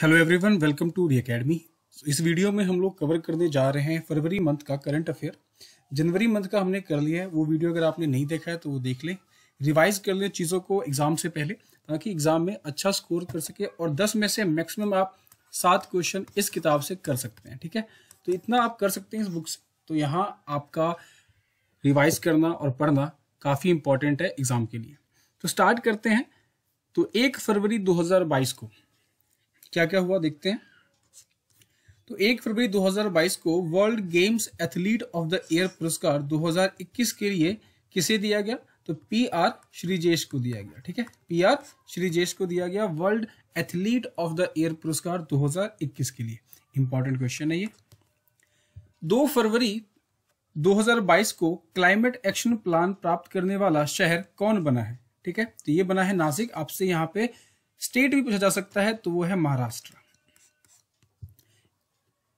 Hello everyone, welcome to re academy. इस video में हम लोग कवर करने जा रहे हैं फरवरी मंथ का करंट अफेयर। जनवरी मंथ का हमने कर लिया है, वो वीडियो अगर आपने नहीं देखा है तो वो देख लें, रिवाइज कर लें चीज़ों को एग्जाम से पहले, ताकि एग्जाम में अच्छा स्कोर कर सके और 10 में से मैक्सिमम आप 7 क्वेश्चन इस किताब से कर सकते हैं। ठीक है, तो इतना आप कर सकते हैं इस बुक से। तो यहाँ आपका रिवाइज करना और पढ़ना काफ़ी इंपॉर्टेंट है एग्जाम के लिए। तो स्टार्ट करते हैं। तो 1 फरवरी 2022 को क्या क्या हुआ देखते हैं। तो 1 फरवरी 2022 को world games athlete of the year पुरस्कार 2021 के लिए किसे दिया गया? तो पीआर श्रीजेश को दिया गया। ठीक है, पीआर श्रीजेश को दिया गया world athlete of the year पुरस्कार 2021 के लिए। इंपॉर्टेंट क्वेश्चन है ये। 2 फरवरी 2022 को क्लाइमेट एक्शन प्लान प्राप्त करने वाला शहर कौन बना है? ठीक है, तो ये बना है नासिक। आपसे यहाँ पे स्टेट भी पूछा जा सकता है, तो वो है महाराष्ट्र।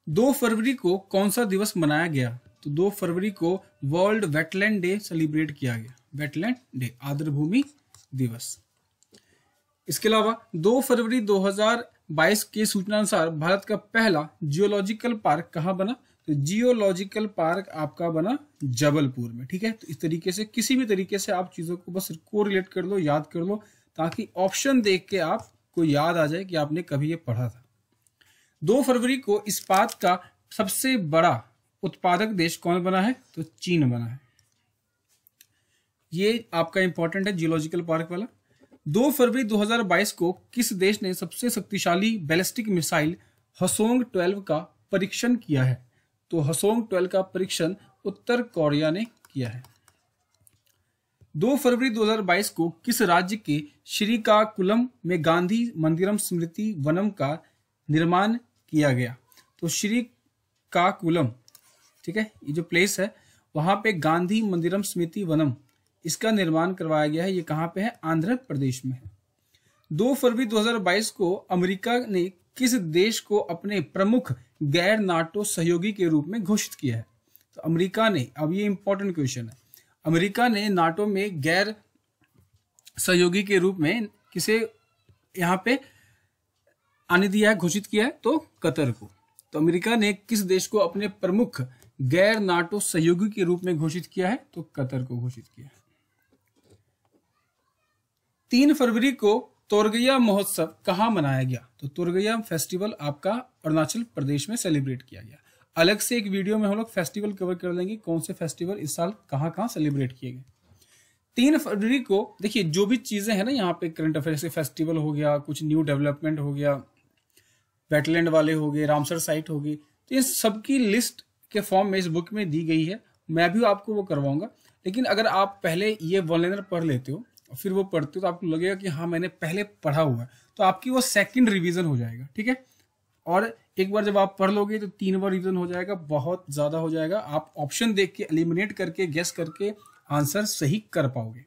2 फरवरी को कौन सा दिवस मनाया गया? तो 2 फरवरी को वर्ल्ड वेटलैंड डे सेलिब्रेट किया गया। वेटलैंड डे, आर्द्रभूमि दिवस। इसके अलावा 2 फरवरी 2022 के सूचना अनुसार भारत का पहला जियोलॉजिकल पार्क कहाँ बना? तो जियोलॉजिकल पार्क आपका बना जबलपुर में। ठीक है, तो इस तरीके से किसी भी तरीके से आप चीजों को बस कोरिलेट कर लो, याद कर लो, ताकि ऑप्शन देख के आपको याद आ जाए कि आपने कभी ये पढ़ा था। 2 फरवरी को इस्पात का सबसे बड़ा उत्पादक देश कौन बना है? तो चीन बना है। ये आपका इंपॉर्टेंट है जियोलॉजिकल पार्क वाला। 2 फरवरी 2022 को किस देश ने सबसे शक्तिशाली बैलिस्टिक मिसाइल हसोंग 12 का परीक्षण किया है? तो हसोंग 12 का परीक्षण उत्तर कोरिया ने किया है। 2 फरवरी 2022 को किस राज्य के श्रीकाकुलम में गांधी मंदिरम स्मृति वनम का निर्माण किया गया? तो श्रीकाकुलम, ठीक है, ये जो प्लेस है वहां पे गांधी मंदिरम स्मृति वनम, इसका निर्माण करवाया गया है। ये कहां पे है? आंध्र प्रदेश में है। 2 फरवरी 2022 को अमेरिका ने किस देश को अपने प्रमुख गैर नाटो सहयोगी के रूप में घोषित किया है? तो अमेरिका ने, अब ये इंपॉर्टेंट क्वेश्चन है, अमेरिका ने नाटो में गैर सहयोगी के रूप में किसे यहां पे आने दिया है, घोषित किया है? तो कतर को। तो अमेरिका ने किस देश को अपने प्रमुख गैर नाटो सहयोगी के रूप में घोषित किया है? तो कतर को घोषित किया है। 3 फरवरी को तोरगैया महोत्सव कहां मनाया गया? तो तोरगैया फेस्टिवल आपका अरुणाचल प्रदेश में सेलिब्रेट किया गया। अलग से एक वीडियो में हम लोग फेस्टिवल कवर कर लेंगे, कौन से फेस्टिवल इस साल कहां सेलिब्रेट किए गए। 3 फरवरी को देखिए, जो भी चीजें हैं ना यहाँ पे करंट अफेयर से, फेस्टिवल हो गया, कुछ न्यू डेवलपमेंट हो गया, वेटलैंड वाले हो गए, रामसर साइट हो गई, तो ये सबकी लिस्ट के फॉर्म में इस बुक में दी गई है। मैं भी आपको वो करवाऊंगा। लेकिन अगर आप पहले ये वन लाइनर पढ़ लेते हो और फिर वो पढ़ते हो तो आपको लगेगा कि हाँ मैंने पहले पढ़ा हुआ है, तो आपकी वो सेकंड रिवीजन हो जाएगा। ठीक है, और एक बार जब आप पढ़ लोगे तो 3 बार रिवीजन हो जाएगा, बहुत ज्यादा हो जाएगा। आप ऑप्शन देख के एलिमिनेट करके गेस करके आंसर सही कर पाओगे।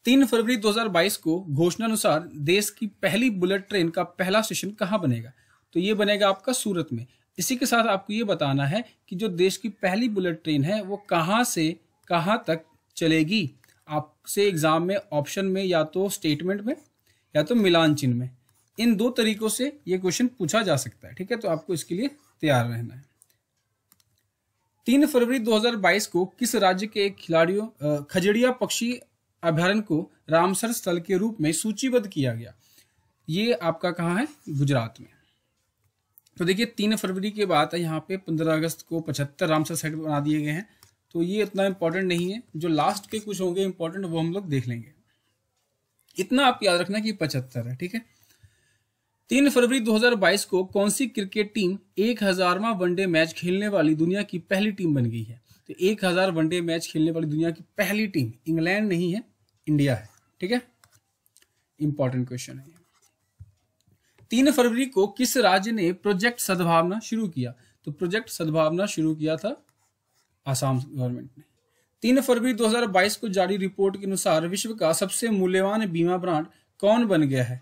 3 फरवरी 2022 को घोषणा अनुसार देश की पहली बुलेट ट्रेन का पहला स्टेशन कहां बनेगा? तो ये बनेगा आपका सूरत में। इसी के साथ आपको ये बताना है कि जो देश की पहली बुलेट ट्रेन है वो कहां से कहां तक चलेगी। आपसे एग्जाम में ऑप्शन में या तो स्टेटमेंट में या तो मिलान चिन्ह में, इन 2 तरीकों से ये क्वेश्चन पूछा जा सकता है। ठीक है, तो आपको इसके लिए तैयार रहना है। 3 फरवरी 2022 को किस राज्य के एक खिलाड़ियों खजड़िया पक्षी अभयारण्य को रामसर स्थल के रूप में सूचीबद्ध किया गया? ये आपका कहाँ है? गुजरात में। तो देखिए 3 फरवरी के बाद यहाँ पे 15 अगस्त को 75 रामसर साइट बना दिए गए हैं, तो ये इतना इंपॉर्टेंट नहीं है। जो लास्ट के कुछ होंगे इंपॉर्टेंट वो हम लोग देख लेंगे। इतना आप याद रखना कि 75 है। ठीक है, 3 फरवरी 2022 को कौन सी क्रिकेट टीम 1000वां वनडे मैच खेलने वाली दुनिया की पहली टीम बन गई है? तो 1000 वनडे मैच खेलने वाली दुनिया की पहली टीम इंग्लैंड नहीं है, इंडिया है। ठीक है, इंपॉर्टेंट क्वेश्चन है। 3 फरवरी को किस राज्य ने प्रोजेक्ट सद्भावना शुरू किया? तो प्रोजेक्ट सद्भावना शुरू किया था आसाम गवर्नमेंट ने। 3 फरवरी 2022 को जारी रिपोर्ट के अनुसार विश्व का सबसे मूल्यवान बीमा ब्रांड कौन बन गया है?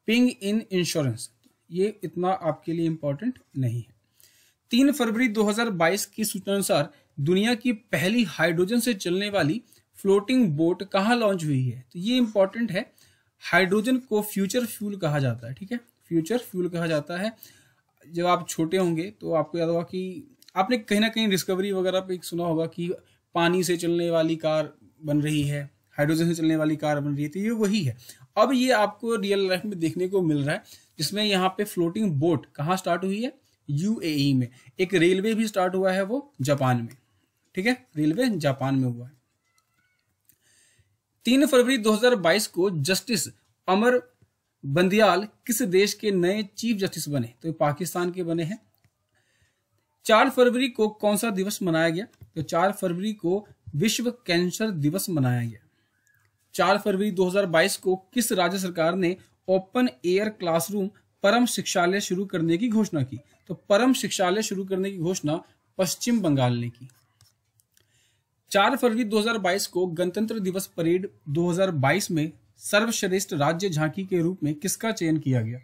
Ping in insurance. ये इतना आपके लिए इंपॉर्टेंट नहीं है। 3 फरवरी 2022 की सूचना अनुसार दुनिया की पहली हाइड्रोजन से चलने वाली फ्लोटिंग बोट कहाँ लॉन्च हुई है? तो ये इंपॉर्टेंट है। हाइड्रोजन को फ्यूचर फ्यूल कहा जाता है, ठीक है, फ्यूचर फ्यूल कहा जाता है। जब आप छोटे होंगे तो आपको याद होगा कि आपने कहीं ना कहीं डिस्कवरी वगैरह पे सुना होगा कि पानी से चलने वाली कार बन रही है, हाइड्रोजन से चलने वाली कार बन रही है, तो ये वही है। अब ये आपको रियल लाइफ में देखने को मिल रहा है, जिसमें यहाँ पे फ्लोटिंग बोट कहाँ स्टार्ट हुई है, यूएई में। एक रेलवे भी स्टार्ट हुआ है, वो जापान में, ठीक है, रेलवे जापान में हुआ है। 3 फरवरी 2022 को जस्टिस अमर बंदियाल किस देश के नए चीफ जस्टिस बने, तो पाकिस्तान के बने हैं। 4 फरवरी को कौन सा दिवस मनाया गया, तो 4 फरवरी को विश्व कैंसर दिवस मनाया गया। 4 फरवरी 2022 को किस राज्य सरकार ने ओपन एयर क्लासरूम परम शिक्षालय शुरू करने की घोषणा की, तो परम शिक्षालय शुरू करने की घोषणा पश्चिम बंगाल ने की। 4 फरवरी 2022 को गणतंत्र दिवस परेड 2022 में सर्वश्रेष्ठ राज्य झांकी के रूप में किसका चयन किया गया,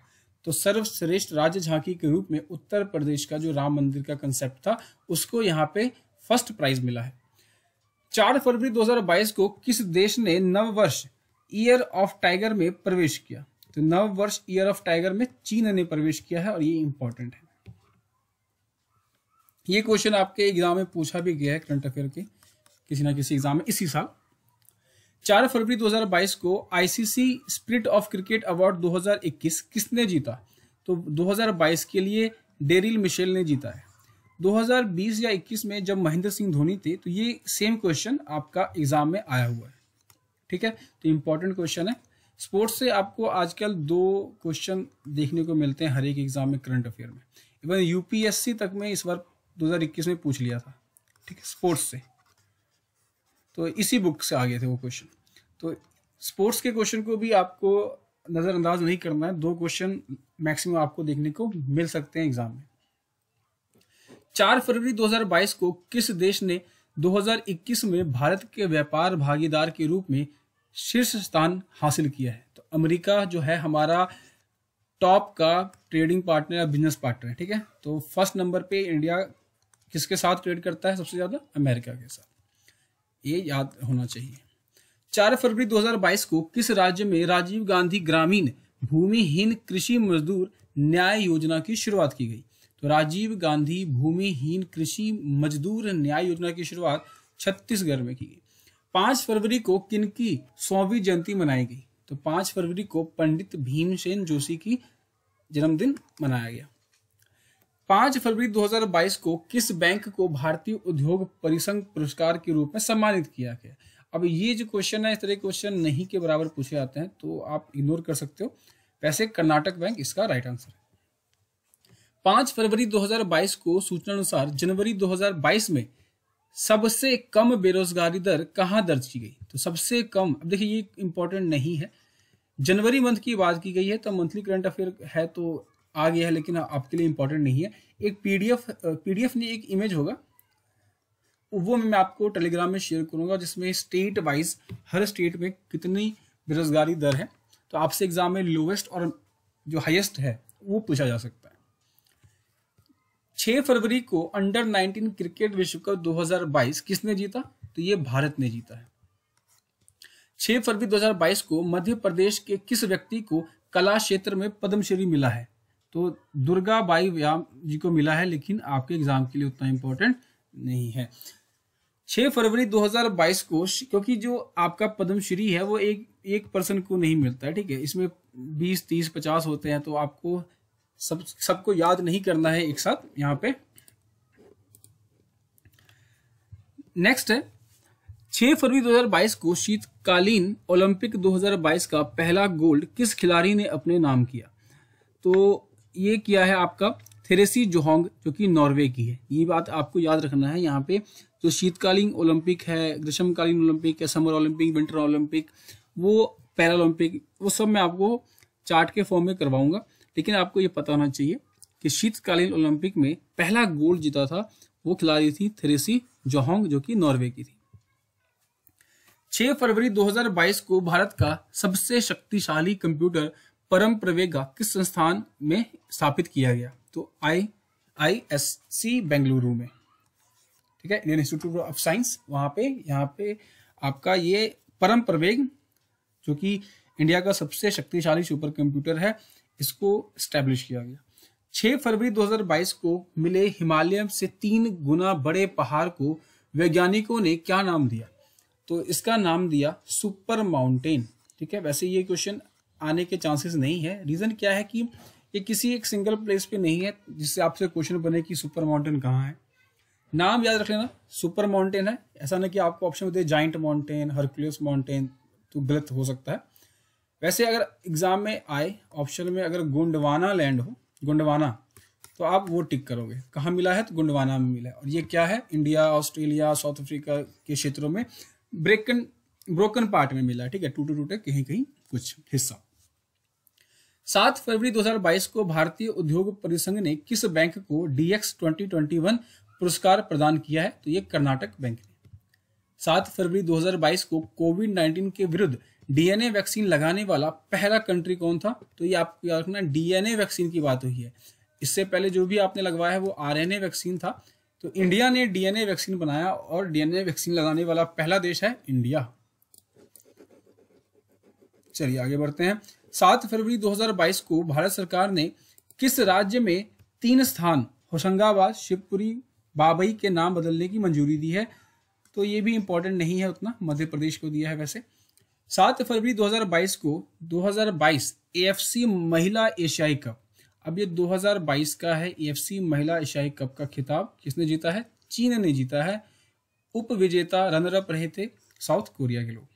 तो सर्वश्रेष्ठ राज्य झांकी के रूप में उत्तर प्रदेश का जो राम मंदिर का कंसेप्ट था उसको यहाँ पे फर्स्ट प्राइज मिला है। 4 फरवरी 2022 को किस देश ने नववर्ष ईयर ऑफ टाइगर में प्रवेश किया, तो नववर्ष ईयर ऑफ टाइगर में चीन ने प्रवेश किया है, और ये इंपॉर्टेंट है। ये क्वेश्चन आपके एग्जाम में पूछा भी गया है, करंट अफेयर के किसी ना किसी एग्जाम में इसी साल। 4 फरवरी 2022 को ICC spirit of cricket award 2021 किसने जीता, तो 2022 के लिए डेरिल मिशेल ने जीता है। 2020 या 21 में जब महेंद्र सिंह धोनी थे, तो ये सेम क्वेश्चन आपका एग्जाम में आया हुआ है, ठीक है, तो इंपॉर्टेंट क्वेश्चन है। स्पोर्ट्स से आपको आजकल 2 क्वेश्चन देखने को मिलते हैं हर एक एग्जाम में करंट अफेयर में। इवन यूपीएससी तक में इस बार 2021 में पूछ लिया था, ठीक है, स्पोर्ट्स से, तो इसी बुक से आ गए थे वो क्वेश्चन। तो स्पोर्ट्स के क्वेश्चन को भी आपको नजरअंदाज नहीं करना है, 2 क्वेश्चन मैक्सिमम आपको देखने को मिल सकते हैं एग्जाम में। 4 फरवरी 2022 को किस देश ने 2021 में भारत के व्यापार भागीदार के रूप में शीर्ष स्थान हासिल किया है, तो अमेरिका जो है हमारा टॉप का ट्रेडिंग पार्टनर या बिजनेस पार्टनर है, ठीक है, तो फर्स्ट नंबर पे इंडिया किसके साथ ट्रेड करता है सबसे ज्यादा, अमेरिका के साथ, ये याद होना चाहिए। 4 फरवरी 2022 को किस राज्य में राजीव गांधी ग्रामीण भूमिहीन कृषि मजदूर न्याय योजना की शुरुआत की गई, तो राजीव गांधी भूमिहीन कृषि मजदूर न्याय योजना की शुरुआत छत्तीसगढ़ में की गई। 5 फरवरी को किनकी 100वीं जयंती मनाई गई, तो 5 फरवरी को पंडित भीमसेन जोशी की जन्मदिन मनाया गया। 5 फरवरी 2022 को किस बैंक को भारतीय उद्योग परिसंघ पुरस्कार के रूप में सम्मानित किया गया। अब ये जो क्वेश्चन है, इस तरह क्वेश्चन नहीं के बराबर पूछे जाते हैं, तो आप इग्नोर कर सकते हो। वैसे कर्नाटक बैंक इसका राइट आंसर है। 5 फरवरी 2022 को सूचना अनुसार जनवरी 2022 में सबसे कम बेरोजगारी दर कहां दर्ज की गई, तो सबसे कम, अब देखिए ये इंपॉर्टेंट नहीं है, जनवरी मंथ की बात की गई है, तो मंथली करंट अफेयर है तो आ गया है, लेकिन आपके लिए इंपॉर्टेंट नहीं है। एक पीडीएफ नहीं, एक इमेज होगा, वो मैं आपको टेलीग्राम में शेयर करूंगा, जिसमें स्टेट वाइज हर स्टेट में कितनी बेरोजगारी दर है, तो आपसे एग्जाम में लोवेस्ट और जो हाईएस्ट है वो पूछा जा सकता है। 6 फरवरी को अंडर 19 क्रिकेट विश्व कप 2022 किसने जीता, तो ये भारत ने जीता है। 6 फरवरी 2022 को मध्य प्रदेश के किस व्यक्ति को कला क्षेत्र में पद्मश्री मिला है, तो दुर्गा बाई व्याम जी को मिला है, लेकिन आपके एग्जाम के लिए उतना इंपॉर्टेंट नहीं है। 6 फरवरी 2022 को, क्योंकि जो आपका पद्मश्री है वो एक पर्सन को नहीं मिलता है, ठीक है, इसमें 20, 30, 50 होते हैं, तो आपको सबको याद नहीं करना है एक साथ यहाँ पे। नेक्स्ट है 6 फरवरी 2022 को शीतकालीन ओलंपिक 2022 का पहला गोल्ड किस खिलाड़ी ने अपने नाम किया, तो ये किया है आपका थेरेसी जोहोंग, जो कि नॉर्वे की है। ये बात आपको याद रखना है। यहाँ पे जो शीतकालीन ओलंपिक है, ग्रीष्मकालीन ओलंपिक है, समर ओलंपिक, विंटर ओलंपिक, वो पैरा ओलंपिक, वो सब मैं आपको चार्ट के फॉर्म में करवाऊंगा, लेकिन आपको ये पता होना चाहिए कि शीतकालीन ओलंपिक में पहला गोल्ड जीता था वो खिलाड़ी थी थेरेसी जोहोंग, जो कि नॉर्वे की थी। 6 फरवरी 2022 को भारत का सबसे शक्तिशाली कंप्यूटर परम प्रवेगा किस संस्थान में स्थापित किया गया, तो IISc बेंगलुरु में, ठीक है, इंडियन इंस्टीट्यूट ऑफ साइंस, वहां पे यहाँ पे आपका ये परम प्रवेग जो कि इंडिया का सबसे शक्तिशाली सुपर कंप्यूटर है, इसको स्टैब्लिश किया गया। 6 फरवरी 2022 को मिले हिमालय से 3 गुना बड़े पहाड़ को वैज्ञानिकों ने क्या नाम दिया? तो इसका नाम दिया सुपर माउंटेन। ठीक है, वैसे ये क्वेश्चन आने के चांसेस नहीं है। रीजन क्या है कि ये किसी एक सिंगल प्लेस पे नहीं है जिससे आपसे क्वेश्चन बने कि सुपर माउंटेन कहाँ है। नाम याद रख लेना, सुपर माउंटेन है, ऐसा नहीं कि आपको ऑप्शन में जाइंट माउंटेन, हरक्यूलिस माउंटेन, तो गलत हो सकता है। वैसे अगर एग्जाम में आए ऑप्शन में अगर गोंडवाना लैंड हो, गोंडवाना, तो आप वो टिक करोगे। कहाँ मिला है? तो गोंडवाना में मिला है। और ये क्या है? इंडिया, ऑस्ट्रेलिया, साउथ अफ्रीका के क्षेत्रों में ब्रोकन पार्ट में मिला है। ठीक है, टूटे कहीं कहीं कुछ हिस्सा। 7 फरवरी 2022 को भारतीय उद्योग परिसंघ ने किस बैंक को DX 2021 पुरस्कार प्रदान किया है? तो ये कर्नाटक बैंक ने। 7 फरवरी 2022 को कोविड-19 के विरुद्ध DNA वैक्सीन लगाने वाला पहला कंट्री कौन था? तो ये आपको याद रखना, DNA वैक्सीन की बात हुई है। इससे पहले जो भी आपने लगवाया है वो RNA वैक्सीन था। तो इंडिया ने DNA वैक्सीन बनाया और DNA वैक्सीन लगाने वाला पहला देश है इंडिया। चलिए आगे बढ़ते हैं। 7 फरवरी 2022 को भारत सरकार ने किस राज्य में 3 स्थान होशंगाबाद, शिवपुरी, बाबई के नाम बदलने की मंजूरी दी है? तो ये भी इंपॉर्टेंट नहीं है उतना, मध्य प्रदेश को दिया है वैसे। 7 फरवरी 2022 को 2022 AFC महिला एशियाई कप, अब ये 2022 का है। AFC महिला एशियाई कप का खिताब किसने जीता है? चीन ने जीता है। उप विजेता रनर अप रहे थे साउथ कोरिया के लोग।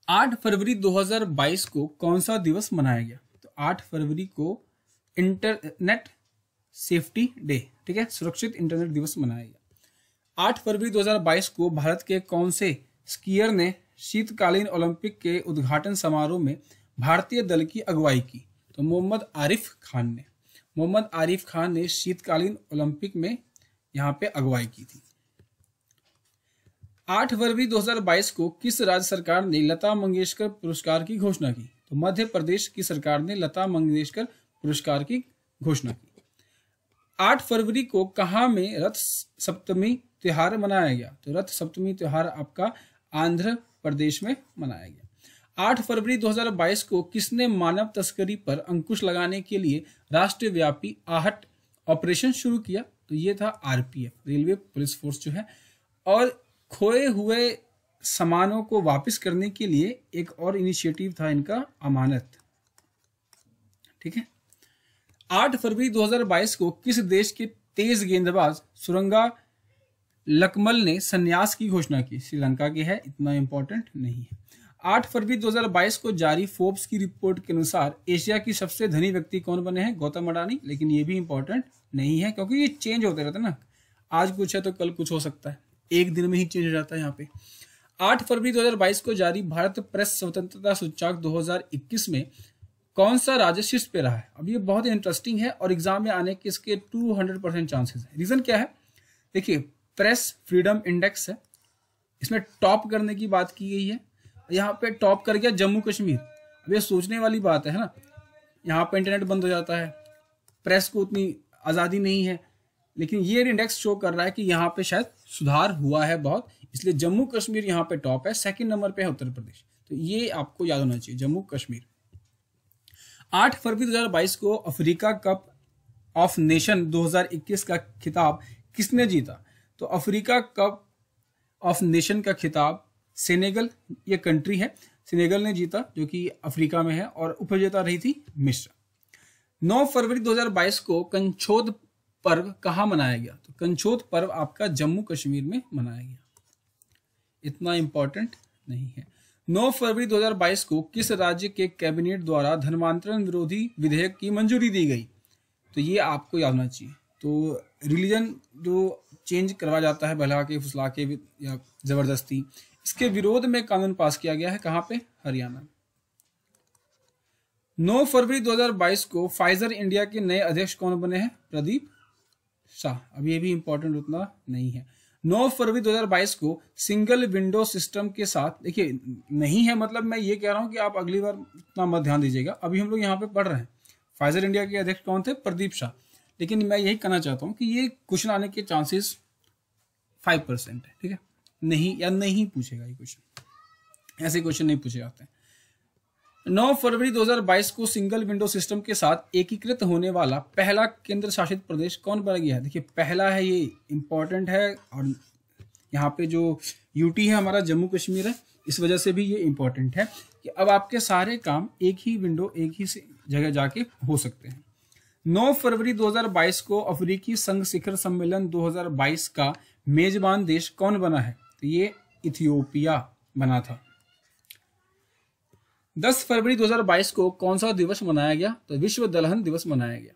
8 फरवरी 2022 को कौन सा दिवस मनाया गया? तो 8 फरवरी को इंटरनेट सेफ्टी डे, ठीक है, सुरक्षित इंटरनेट दिवस मनाया गया। 8 फरवरी 2022 को भारत के कौन से स्कीयर ने शीतकालीन ओलंपिक के उद्घाटन समारोह में भारतीय दल की अगुवाई की? तो मोहम्मद आरिफ खान ने शीतकालीन ओलंपिक में यहाँ पे अगुवाई की थी। 8 फरवरी 2022 को किस राज्य सरकार ने लता मंगेशकर पुरस्कार की घोषणा की? तो मध्य प्रदेश की सरकार ने लता मंगेशकर पुरस्कार की घोषणा की। 8 फरवरी को कहाँ में रथ सप्तमी त्योहार मनाया गया? तो रथ सप्तमी त्योहार आपका आंध्र प्रदेश में मनाया गया। 8 फरवरी 2022 को किसने मानव तस्करी पर अंकुश लगाने के लिए राष्ट्रव्यापी आहट ऑपरेशन शुरू किया? तो ये था RPF, रेलवे पुलिस फोर्स जो है। और खोए हुए सामानों को वापस करने के लिए एक और इनिशिएटिव था इनका, अमानत। ठीक है। 8 फरवरी 2022 को किस देश के तेज गेंदबाज सुरंगा लकमल ने संन्यास की घोषणा की? श्रीलंका की है, इतना इंपॉर्टेंट नहीं है। 8 फरवरी 2022 को जारी फोर्ब्स की रिपोर्ट के अनुसार एशिया की सबसे धनी व्यक्ति कौन बने हैं? गौतम अडानी, लेकिन ये भी इंपॉर्टेंट नहीं है क्योंकि ये चेंज होते रहते हैं ना, आज कुछ है तो कल कुछ हो सकता है, एक दिन में ही चेंज हो जाता है यहाँ पे। 8 फरवरी 2022 को जारी भारत प्रेस स्वतंत्रता सूचकांक 2021 में कौन सा राज्य शीर्ष पे रहा है? अब ये बहुत इंटरेस्टिंग है और एग्जाम में आने के इसके 200% चांसेस है। रीजन क्या है? देखिए, प्रेस फ्रीडम इंडेक्स है, इसमें टॉप करने की बात की गई है। यहाँ पे टॉप कर गया जम्मू कश्मीर। अब ये सोचने वाली बात है ना, यहाँ पे इंटरनेट बंद हो जाता है, प्रेस को उतनी आज़ादी नहीं है, लेकिन ये इंडेक्स शो कर रहा है कि यहाँ पे शायद सुधार हुआ है बहुत, इसलिए जम्मू कश्मीर यहाँ पे टॉप है। सेकंड नंबर पे है उत्तर प्रदेश, तो ये आपको याद होना चाहिए, जम्मू कश्मीर। 8 फरवरी 2022 को अफ्रीका कप ऑफ नेशन 2021 का खिताब किसने जीता? तो अफ्रीका कप ऑफ नेशन का खिताब सेनेगल, ये कंट्री है, सेनेगल ने जीता जो कि अफ्रीका में है, और उपविजेता रही थी मिस्र। 9 फरवरी 2022 को कंछोद पर्व कहाँ मनाया गया? तो कंछोद पर्व आपका जम्मू कश्मीर में मनाया गया, इतना इंपॉर्टेंट नहीं है। 9 फरवरी 2022 को किस राज्य के कैबिनेट द्वारा धर्मांतरण विरोधी विधेयक की मंजूरी दी गई? तो ये आपको याद होना चाहिए। तो रिलीजन जो चेंज करवा जाता है बहला के, फुसला के या जबरदस्ती, इसके विरोध में कानून पास किया गया है। कहाँ पे? हरियाणा। 9 फरवरी 2022 को फाइजर इंडिया के नए अध्यक्ष कौन बने हैं? प्रदीप शाह। अब ये भी इंपॉर्टेंट उतना नहीं है। 9 फरवरी 2022 को सिंगल विंडो सिस्टम के साथ, देखिए नहीं है मतलब मैं ये कह रहा हूं कि आप अगली बार उतना मत ध्यान दीजिएगा, अभी हम लोग यहाँ पे पढ़ रहे हैं। फाइजर इंडिया के अध्यक्ष कौन थे? प्रदीप शाह। लेकिन मैं यही कहना चाहता हूँ कि ये क्वेश्चन आने के चांसेस 5% है, ठीक है, नहीं या नहीं पूछेगा ये क्वेश्चन, ऐसे क्वेश्चन नहीं पूछे जाते हैं। 9 फरवरी 2022 को सिंगल विंडो सिस्टम के साथ एकीकृत होने वाला पहला केंद्र शासित प्रदेश कौन बन गया है? देखिए पहला है, ये इंपॉर्टेंट है, और यहाँ पे जो यूटी है हमारा जम्मू कश्मीर है, इस वजह से भी ये इंपॉर्टेंट है कि अब आपके सारे काम एक ही विंडो एक ही जगह जाके हो सकते हैं। 9 फरवरी 2022 को अफ्रीकी संघ शिखर सम्मेलन 2022 का मेजबान देश कौन बना है? तो ये इथियोपिया बना था। 10 फरवरी 2022 को कौन सा दिवस मनाया गया? तो विश्व दलहन दिवस मनाया गया।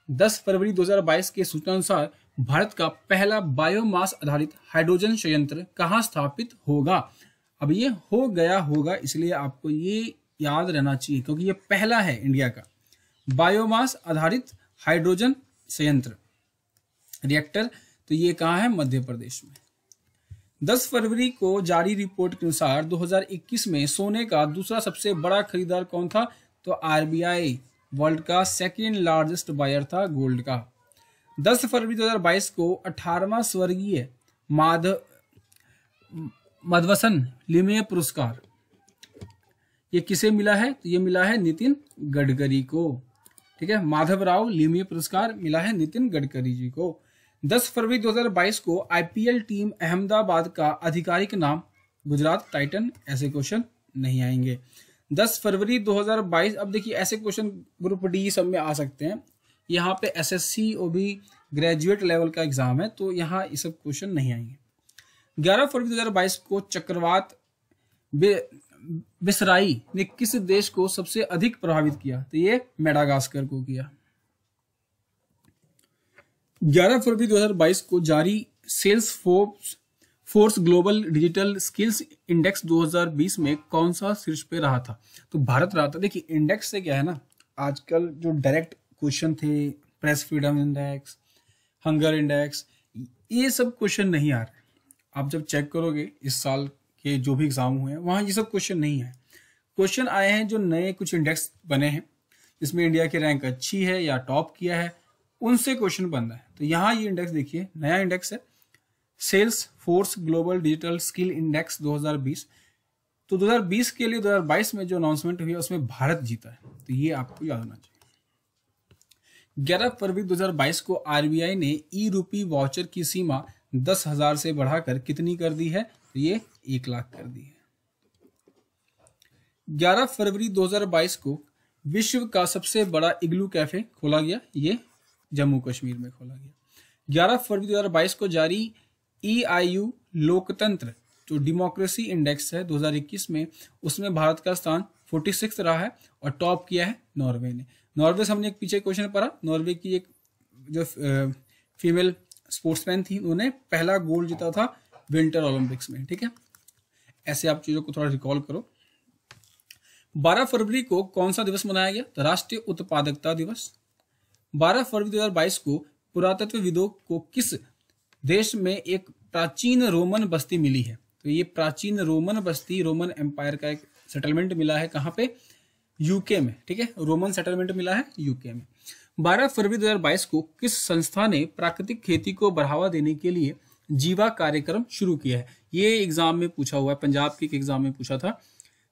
10 फरवरी 2022 के सूचनानुसार भारत का पहला बायोमास आधारित हाइड्रोजन संयंत्र कहाँ स्थापित होगा? अब ये हो गया होगा, इसलिए आपको ये याद रहना चाहिए क्योंकि ये पहला है इंडिया का बायोमास आधारित हाइड्रोजन संयंत्र रिएक्टर। तो ये कहाँ है? मध्य प्रदेश में। 10 फरवरी को जारी रिपोर्ट के अनुसार 2021 में सोने का दूसरा सबसे बड़ा खरीदार कौन था? तो आरबीआई वर्ल्ड का सेकेंड लार्जेस्ट बायर था गोल्ड का। 10 फरवरी 2022 को 18वां स्वर्गीय माधवसन लिमये पुरस्कार ये किसे मिला है? तो ये मिला है नितिन गडकरी को। ठीक है, माधवराव लिमये पुरस्कार मिला है नितिन गडकरी जी को। 10 फरवरी 2022 को आईपीएल टीम अहमदाबाद का आधिकारिक नाम गुजरात टाइटन। ऐसे क्वेश्चन नहीं आएंगे। 10 फरवरी 2022, अब देखिए ऐसे क्वेश्चन ग्रुप डी सब में आ सकते हैं। यहाँ पे एसएससी और भी ग्रेजुएट लेवल का एग्जाम है, तो यहाँ ये सब क्वेश्चन नहीं आएंगे। 11 फरवरी 2022 को चक्रवात बिसराई ने किस देश को सबसे अधिक प्रभावित किया? तो ये मेडागास्कर को किया। 11 फरवरी 2022 को जारी Salesforce global digital skills index 2020 में कौन सा शीर्ष पे रहा था? तो भारत रहा था। देखिए इंडेक्स से क्या है ना, आजकल जो डायरेक्ट क्वेश्चन थे, press freedom index, hunger index, ये सब क्वेश्चन नहीं आ रहे। आप जब चेक करोगे इस साल के जो भी एग्जाम हुए हैं वहां ये सब क्वेश्चन नहीं है। क्वेश्चन आए हैं जो नए कुछ इंडेक्स बने हैं जिसमें इंडिया की रैंक अच्छी है या टॉप किया है, उनसे क्वेश्चन बन रहा है। तो यहाँ ये इंडेक्स देखिए, नया इंडेक्स है Salesforce global digital skill index 2020। तो 2020 के लिए 2022 में जो अनाउंसमेंट हुई उसमें भारत जीता है, तो ये आपको याद होना चाहिए। 11 फरवरी 2022 को आरबीआई ने ई रूपी वाउचर की सीमा 10,000 से बढ़ाकर कितनी कर दी है? तो ये 1 लाख कर दी है। 11 फरवरी 2022 को विश्व का सबसे बड़ा इग्लू कैफे खोला गया, ये जम्मू कश्मीर में खोला गया। 11 फरवरी 2022 को जारी EIU लोकतंत्र जो डेमोक्रेसी इंडेक्स है 2021 में, उसमें भारत का स्थान 46 रहा है और टॉप किया है नॉर्वे ने। नॉर्वे से हमने एक पीछे क्वेश्चन पढ़ा, नॉर्वे की एक जो फीमेल स्पोर्ट्समैन थी, उन्होंने पहला गोल्ड जीता था विंटर ओलंपिक्स में। ठीक है, ऐसे आप चीजों को थोड़ा रिकॉल करो। 12 फरवरी को कौन सा दिवस मनाया गया? तो राष्ट्रीय उत्पादकता दिवस। 12 फरवरी 2022 को पुरातत्वविदों को किस देश में एक प्राचीन रोमन बस्ती मिली है? तो ये प्राचीन रोमन बस्ती रोमन एम्पायर का एक सेटलमेंट मिला है, कहाँ पे? यूके में। ठीक है, रोमन सेटलमेंट मिला है यूके में। 12 फरवरी 2022 को किस संस्था ने प्राकृतिक खेती को बढ़ावा देने के लिए जीवा कार्यक्रम शुरू किया है? ये एग्जाम में पूछा हुआ है, पंजाब के एग्जाम में पूछा था।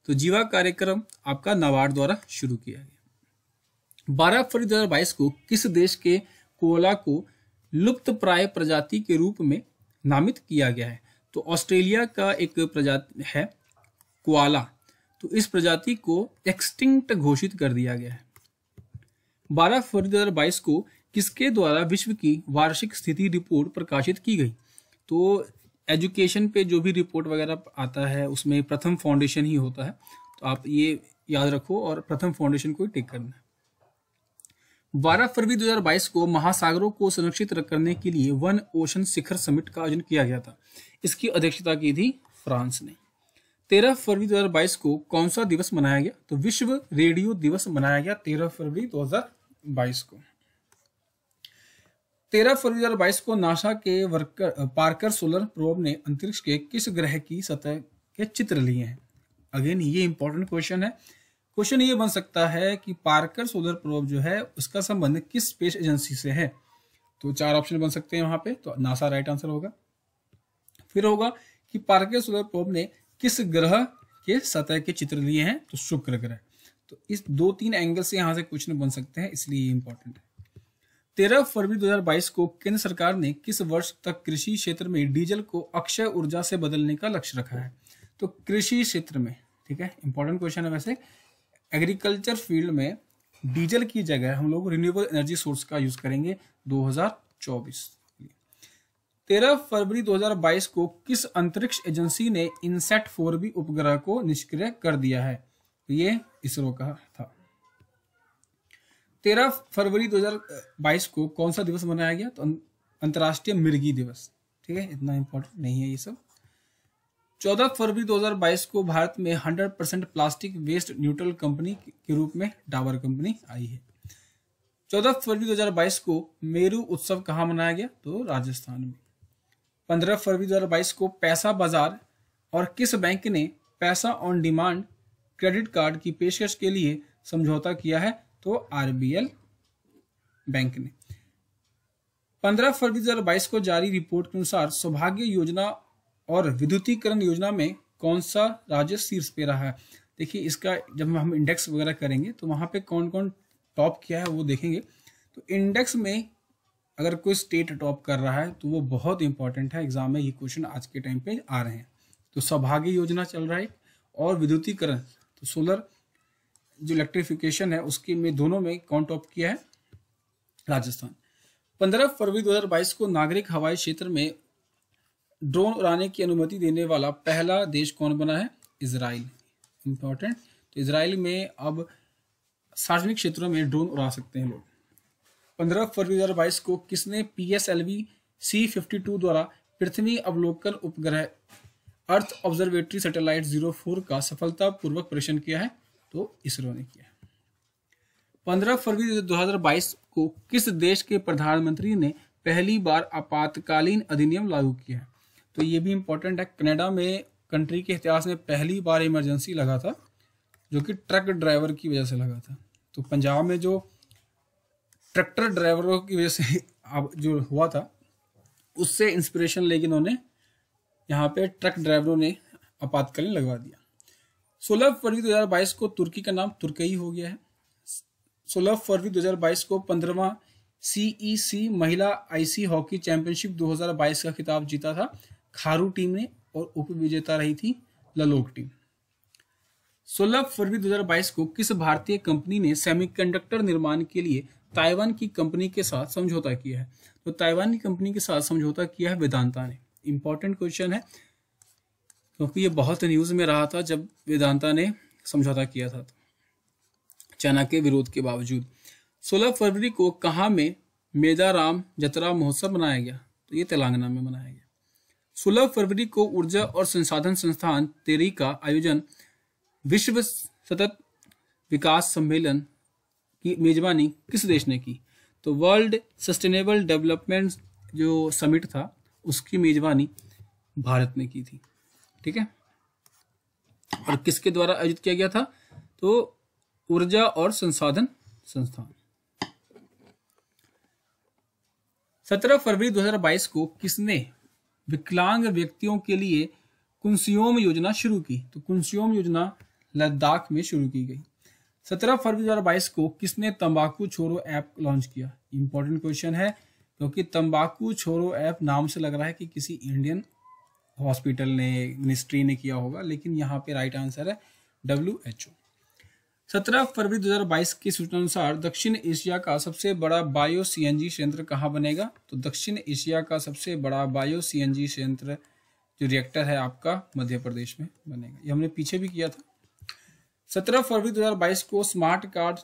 तो जीवा कार्यक्रम आपका नाबार्ड द्वारा शुरू किया गया। 12 फरवरी 2022 को किस देश के कोयला को लुप्त प्राय प्रजाति के रूप में नामित किया गया है? तो ऑस्ट्रेलिया का एक प्रजाति है कोआला, तो इस प्रजाति को एक्सटिंक्ट घोषित कर दिया गया है। 12 फरवरी 2022 को किसके द्वारा विश्व की वार्षिक स्थिति रिपोर्ट प्रकाशित की गई? तो एजुकेशन पे जो भी रिपोर्ट वगैरह आता है उसमें प्रथम फाउंडेशन ही होता है, तो आप ये याद रखो और प्रथम फाउंडेशन को ही टिक करना है। 12 फरवरी 2022 को महासागरों को संरक्षित करने के लिए वन ओशन शिखर समिट का आयोजन किया गया था। इसकी अध्यक्षता की थी फ्रांस ने। 13 फरवरी 2022 को कौन सा दिवस मनाया गया? तो विश्व रेडियो दिवस मनाया गया 13 फरवरी 2022 को। 13 फरवरी 2022 को नासा के पार्कर सोलर प्रोब ने अंतरिक्ष के किस ग्रह की सतह के चित्र लिए हैं? अगेन ये इंपॉर्टेंट क्वेश्चन है। क्वेश्चन ये बन सकता है कि पार्कर सोलर प्रोब जो है उसका संबंध किस स्पेस एजेंसी से है? तो 4 ऑप्शन बन सकते हैं वहां पे, तो नासा राइट आंसर होगा। फिर होगा कि पार्कर सोलर प्रोब ने किस ग्रह के सतह के चित्र लिए हैं? तो शुक्र ग्रह। तो इस 2-3 एंगल से यहाँ से क्वेश्चन बन सकते हैं, इसलिए ये इंपॉर्टेंट है। 13 फरवरी 2022 को केंद्र सरकार ने किस वर्ष तक कृषि क्षेत्र में डीजल को अक्षय ऊर्जा से बदलने का लक्ष्य रखा है? तो कृषि क्षेत्र में, ठीक है, इंपॉर्टेंट क्वेश्चन है। वैसे एग्रीकल्चर फील्ड में डीजल की जगह हम लोग रिन्यूएबल एनर्जी सोर्स का यूज करेंगे 2024। 13 फरवरी 2022 को किस अंतरिक्ष एजेंसी ने इनसैट 4B उपग्रह को निष्क्रिय कर दिया है? तो ये इसरो का था। 13 फरवरी 2022 को कौन सा दिवस मनाया गया? तो अंतर्राष्ट्रीय मिर्गी दिवस, ठीक है, इतना इंपॉर्टेंट नहीं है ये सब। 14 फरवरी 2022 को भारत में 100% प्लास्टिक वेस्ट न्यूट्रल कंपनी के रूप में डाबर कंपनी आई है। 14 फरवरी 2022 को मेरू उत्सव कहाँ मनाया गया? तो राजस्थान में। 15 फरवरी 2022 को पैसा बाजार और किस बैंक ने पैसा ऑन डिमांड क्रेडिट कार्ड की पेशकश के लिए समझौता किया है? तो आरबीएल बैंक ने। 15 फरवरी 2022 को जारी रिपोर्ट के अनुसार सौभाग्य योजना और विद्युतीकरण योजना में कौन सा राज्य शीर्ष पे रहा है? देखिए इसका जब हम इंडेक्स वगैरह करेंगे तो वहां पे कौन कौन टॉप किया है वो देखेंगे। तो इंडेक्स में अगर कोई स्टेट टॉप कर रहा है तो वो बहुत इंपॉर्टेंट है, एग्जाम में ये क्वेश्चन आज के टाइम पे आ रहे हैं। तो सौभाग्य योजना चल रहा है और विद्युतीकरण, तो सोलर जो इलेक्ट्रिफिकेशन है उसके में दोनों में कौन टॉप किया है? राजस्थान। 15 फरवरी 2022 को नागरिक हवाई क्षेत्र में ड्रोन उड़ाने की अनुमति देने वाला पहला देश कौन बना है? इजराइल। इंपॉर्टेंट। तो इजराइल में अब सार्वजनिक क्षेत्रों में ड्रोन उड़ा सकते हैं लोग। 15 फरवरी 2022 को किसने PSLV C-52 द्वारा पृथ्वी अवलोकन उपग्रह अर्थ ऑब्जर्वेटरी सैटेलाइट 04 का सफलतापूर्वक परीक्षण किया है? तो इसरो ने किया है। 15 फरवरी 2022 को किस देश के प्रधानमंत्री ने पहली बार आपातकालीन अधिनियम लागू किया है? तो ये भी इंपॉर्टेंट है। कनाडा में कंट्री के इतिहास में पहली बार इमरजेंसी लगा था जो कि ट्रक ड्राइवर की वजह से लगा था। तो पंजाब में जो ट्रैक्टर ड्राइवरों की वजह से जो हुआ था उससे इंस्पिरेशन लेके उन्होंने यहाँ पे ट्रक ड्राइवरों ने आपातकालीन लगवा दिया। 16 फरवरी 2022 को तुर्की का नाम तुर्कई हो गया है। 16 फरवरी 2022 को 15वां CEC महिला IC हॉकी चैंपियनशिप 2022 का खिताब जीता था खारू टीम ने और उप विजेता रही थी ललोक टीम। 16 फरवरी 2022 को किस भारतीय कंपनी ने सेमीकंडक्टर निर्माण के लिए ताइवान की कंपनी के साथ समझौता किया है? तो ताइवान की कंपनी के साथ समझौता किया है वेदांता ने। इंपॉर्टेंट क्वेश्चन है क्योंकि ये बहुत न्यूज में रहा था जब वेदांता ने समझौता किया था चाइना के विरोध के बावजूद। 16 फरवरी को कहाँ में मेदाराम जतरा महोत्सव मनाया गया? तो ये तेलंगाना में मनाया गया। 16 फरवरी को ऊर्जा और संसाधन संस्थान तेरी का आयोजन विश्व सतत विकास सम्मेलन की मेजबानी किस देश ने की? तो वर्ल्ड सस्टेनेबल डेवलपमेंट जो समिट था उसकी मेजबानी भारत ने की थी, ठीक है। और किसके द्वारा आयोजित किया गया था? तो ऊर्जा और संसाधन संस्थान। 17 फरवरी 2022 को किसने विकलांग व्यक्तियों के लिए कुंसियोम योजना शुरू की? तो कुंसियोम योजना लद्दाख में शुरू की गई। 17 फरवरी 2022 को किसने तंबाकू छोड़ो ऐप लॉन्च किया? इंपॉर्टेंट क्वेश्चन है क्योंकि तंबाकू छोड़ो ऐप नाम से लग रहा है कि किसी इंडियन हॉस्पिटल ने, मिनिस्ट्री ने किया होगा, लेकिन यहाँ पे राइट आंसर है WHO। 17 फरवरी 2022 की सूचना अनुसार दक्षिण एशिया का सबसे बड़ा बायो CNG संयंत्र कहाँ बनेगा? तो दक्षिण एशिया का सबसे बड़ा बायो CNG संयंत्र जो रिएक्टर है आपका मध्य प्रदेश में बनेगा। ये हमने पीछे भी किया था। 17 फरवरी 2022 को स्मार्ट कार्ड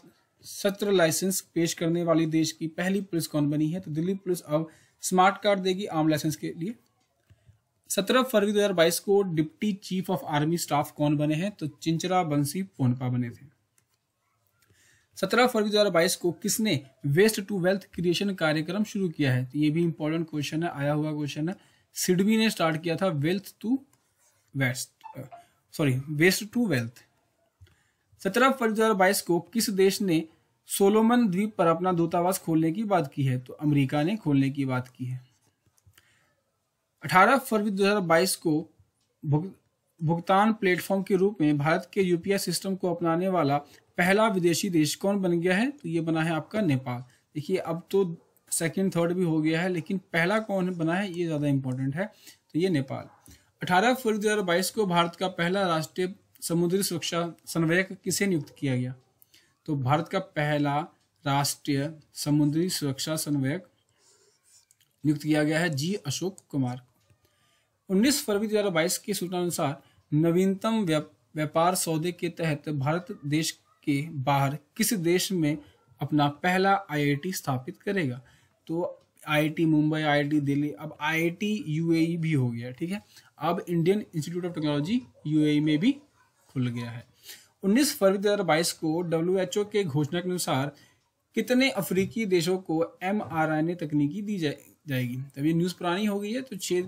सत्र लाइसेंस पेश करने वाली देश की पहली पुलिस कौन बनी है? तो दिल्ली पुलिस अब स्मार्ट कार्ड देगी आम लाइसेंस के लिए। 17 फरवरी 2022 को deputy chief of army staff कौन बने हैं? तो चिंचरा बंसी पोनपा बने थे। 17 फरवरी 2022 को किसने वेस्ट टू वेल्थ क्रिएशन कार्यक्रम शुरू किया है? तो ये भी इंपॉर्टेंट क्वेश्चन है, आया हुआ क्वेश्चन है। सिडबी ने स्टार्ट किया था वेस्ट टू वेल्थ। 17 फरवरी 2022 को किस देश ने सोलोमन द्वीप पर अपना दूतावास खोलने की बात की है? तो अमेरिका ने खोलने की बात की है। 18 फरवरी 2022 को भुगतान प्लेटफॉर्म के रूप में भारत के UPI सिस्टम को अपनाने वाला पहला विदेशी देश कौन बन गया है? तो ये बना है आपका नेपाल। देखिए अब तो सेकंड थर्ड भी हो गया है, लेकिन पहला कौन बना है ये ज़्यादा इंपॉर्टेंट है, तो ये नेपाल। 18 फरवरी 2022 को भारत का पहला राष्ट्रीय समुद्री सुरक्षा समन्वयक किसे नियुक्त किया गया? तो भारत का पहला राष्ट्रीय समुद्री सुरक्षा समन्वयक नियुक्त किया गया है जी अशोक कुमार। 19 फरवरी 2022 की सूचना अनुसार नवीनतम व्यापार सौदे के तहत भारत देश के बाहर किस देश में अपना पहला आईआईटी स्थापित करेगा? तो आईआईटी मुंबई, आईआईटी दिल्ली, अब आईआईटी यूएई भी हो गया, ठीक है। अब Indian institute of technology UAE में भी खुल गया है। 19 फरवरी 2022 को डब्ल्यूएचओ के घोषणा के अनुसार कितने अफ्रीकी देशों को mRNA तकनीकी दी जाएगी? तब ये न्यूज़ पुरानी हो गई है, तो 6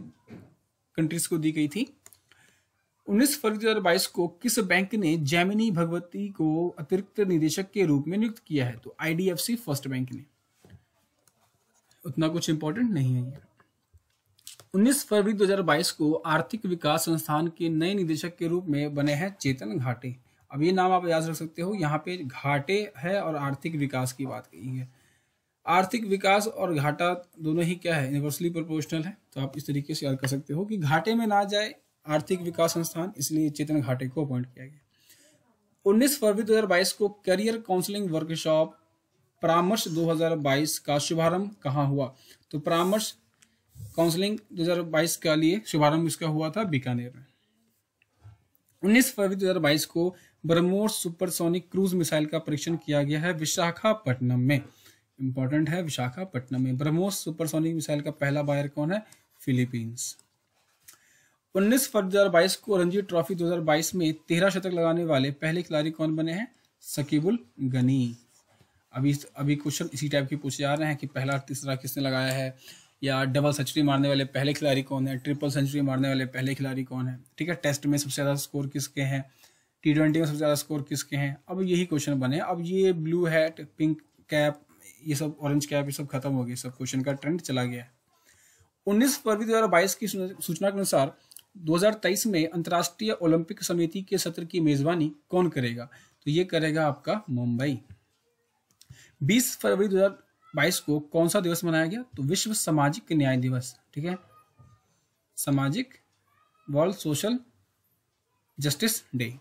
कंट्रीज को दी गई थी। 19 फरवरी 2022 को किस बैंक ने जैमिनी भगवती को अतिरिक्त निदेशक के रूप में नियुक्त किया है? तो आईडीएफसी फर्स्ट बैंक ने। उतना कुछ इंपॉर्टेंट नहीं है ये। 19 फरवरी 2022 को आर्थिक विकास संस्थान के नए निदेशक के रूप में बने हैं चेतन घाटे। अब ये नाम आप याद रख सकते हो, यहाँ पे घाटे है और आर्थिक विकास की बात कही है। आर्थिक विकास और घाटा दोनों ही क्या है? यूनिवर्सली प्रोपोर्शनल है, तो आप इस तरीके से याद कर सकते हो कि घाटे में ना जाए आर्थिक विकास संस्थान, इसलिए चेतन घाटे को अपॉइंट किया गया। 19 फरवरी 2022 को करियर काउंसलिंग वर्कशॉप परामर्श 2022 का शुभारंभ कहाँ हुआ? तो परामर्श काउंसलिंग 2022 के लिए शुभारंभ इसका हुआ था बीकानेर में। 19 फरवरी 2022 को ब्रह्मोस सुपरसोनिक क्रूज मिसाइल का परीक्षण किया गया है विशाखापट्टनम में। इंपॉर्टेंट है, विशाखापट्टनम में। ब्रह्मोस सुपरसोनिक मिसाइल का पहला बायर कौन है? फिलीपींस। 19 फरवरी 2022 को रणजी ट्रॉफी 2022 में 13 शतक लगाने वाले पहले खिलाड़ी कौन बने हैं? शकीबुल गनी। अभी क्वेश्चन इसी टाइप के पूछे जा रहे हैं कि पहला तीसरा किसने लगाया है, या डबल सेंचुरी मारने वाले पहले खिलाड़ी कौन है, ट्रिपल सेंचुरी मारने वाले पहले खिलाड़ी कौन है, ठीक है। टेस्ट में सबसे ज़्यादा स्कोर किसके हैं, T20 में सबसे ज़्यादा स्कोर किसके हैं। अब यही क्वेश्चन बने। अब ये ब्लू हैट, पिंक कैप, ये सब ऑरेंज कैप, ये सब खत्म हो गए, सब क्वेश्चन का ट्रेंड चला गया है। 19 फरवरी 2022 की सूचना के अनुसार 2023 में अंतर्राष्ट्रीय ओलंपिक समिति के सत्र की मेजबानी कौन करेगा? तो ये करेगा आपका मुंबई। 20 फरवरी 2022 को कौन सा दिवस मनाया गया? तो विश्व सामाजिक न्याय दिवस, ठीक है। सामाजिक वर्ल्ड सोशल जस्टिस डे।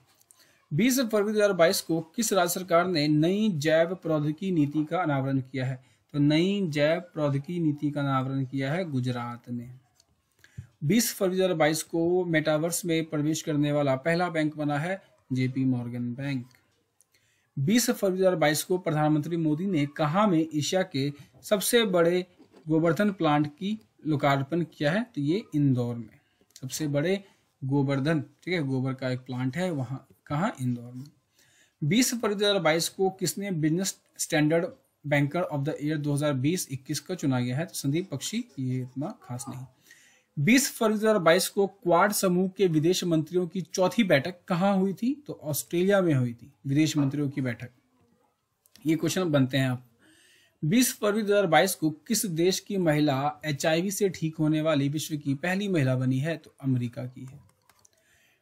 20 फरवरी 2022 को किस राज्य सरकार ने नई जैव प्रौद्योगिकी नीति का अनावरण किया है? तो नई जैव प्रौद्योगिकी नीति का अनावरण किया है गुजरात ने। 20 फरवरी 2022 को मेटावर्स में प्रवेश करने वाला पहला बैंक बना है जेपी मॉर्गन बैंक। 20 फरवरी 2022 को प्रधानमंत्री मोदी ने कहाँ में एशिया के सबसे बड़े गोवर्धन प्लांट की लोकार्पण किया है? तो ये इंदौर में सबसे बड़े गोवर्धन, ठीक है, गोबर का एक प्लांट है वहाँ, कहाँ? इंदौर में। 20 फरवरी 2022 को किसने business standard banker of the year 2020-21 का चुना गया है? तो संदीप बख्शी। ये इतना खास नहीं। 20 फरवरी 2022 को क्वाड समूह के विदेश मंत्रियों की चौथी बैठक कहाँ हुई थी? तो ऑस्ट्रेलिया में हुई थी विदेश मंत्रियों की बैठक। ये क्वेश्चन बनते हैं आप। 20 फरवरी 2022 को किस देश की महिला HIV से ठीक होने वाली विश्व की पहली महिला बनी है? तो अमेरिका की है।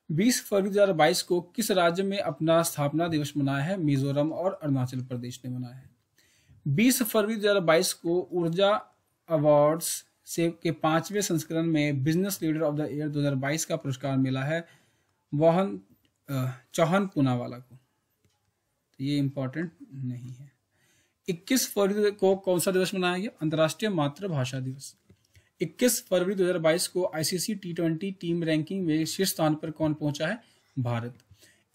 20 फरवरी 2022 को किस राज्य में अपना स्थापना दिवस मनाया है? मिजोरम और अरुणाचल प्रदेश ने मनाया है। 20 फरवरी 2022 को ऊर्जा अवार्ड्स से के 5वें संस्करण में business leader of the year 2022 का पुरस्कार मिला है चौहान पूनावाला को। तो ये इंपॉर्टेंट नहीं है। 21 फरवरी को कौन सा दिवस मनाया गया? अंतर्राष्ट्रीय मातृभाषा दिवस। 21 फरवरी 2022 को ICC T20 टीम रैंकिंग में शीर्ष स्थान पर कौन पहुंचा है? भारत।